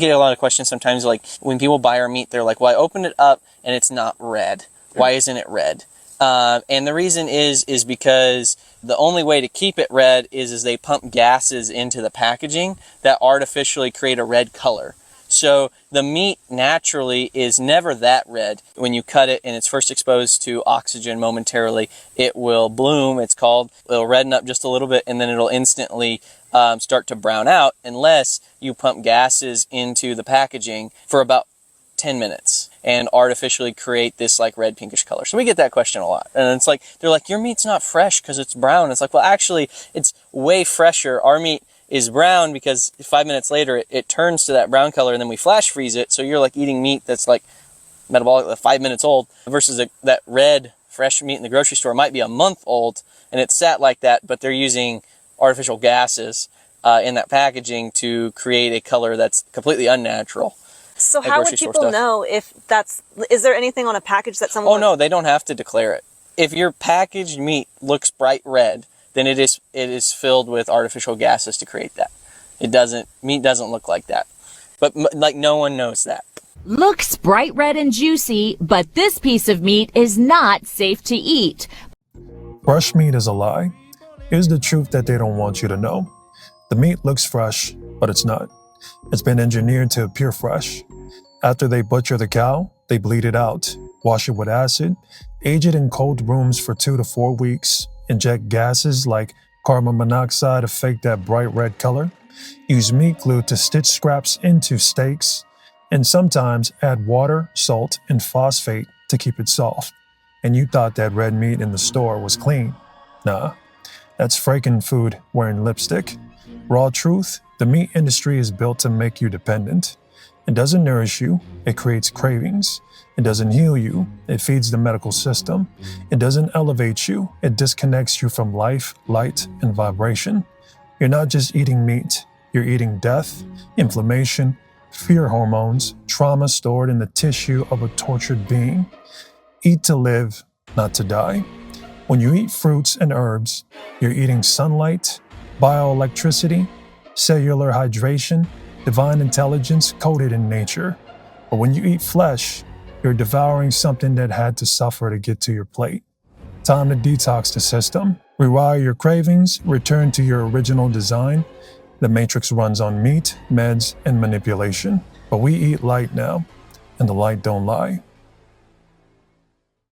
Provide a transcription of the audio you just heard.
I get a lot of questions sometimes, like when people buy our meat, they're like, well, I opened it up and it's not red. Why isn't it red? And the reason is because the only way to keep it red is they pump gases into the packaging that artificially create a red color. So the meat naturally is never that red. When you cut it and it's first exposed to oxygen momentarily, it will bloom, it's called. It'll redden up just a little bit and then it'll instantly start to brown out unless you pump gases into the packaging for about 10 minutes and artificially create this like red pinkish color. So we get that question a lot. And it's like, they're like, your meat's not fresh because it's brown. It's like, well, actually it's way fresher. Our meat is brown because 5 minutes later it turns to that brown color and then we flash freeze it. So you're like eating meat that's like metabolic, 5 minutes old versus that red fresh meat in the grocery store might be a month old and it's sat like that, but they're using artificial gases in that packaging to create a color that's completely unnatural. So how would people know if is there anything on a package that someone... Oh no, they don't have to declare it. If your packaged meat looks bright red, then it is filled with artificial gases to create that. Meat doesn't look like that. But like no one knows that. Looks bright red and juicy, but this piece of meat is not safe to eat. Fresh meat is a lie. Here's the truth that they don't want you to know. The meat looks fresh, but it's not. It's been engineered to appear fresh. After they butcher the cow, they bleed it out, wash it with acid, age it in cold rooms for 2 to 4 weeks, inject gases like carbon monoxide to fake that bright red color, use meat glue to stitch scraps into steaks, and sometimes add water, salt, and phosphate to keep it soft. And you thought that red meat in the store was clean. Nah, that's Frankenfood wearing lipstick. Raw truth, the meat industry is built to make you dependent. It doesn't nourish you, it creates cravings. It doesn't heal you, it feeds the medical system. It doesn't elevate you, it disconnects you from life, light, and vibration. You're not just eating meat, you're eating death, inflammation, fear hormones, trauma stored in the tissue of a tortured being. Eat to live, not to die. When you eat fruits and herbs, you're eating sunlight, bioelectricity, cellular hydration, divine intelligence coded in nature. But when you eat flesh, you're devouring something that had to suffer to get to your plate. Time to detox the system, rewire your cravings, return to your original design. The matrix runs on meat, meds, and manipulation. But we eat light now, and the light don't lie.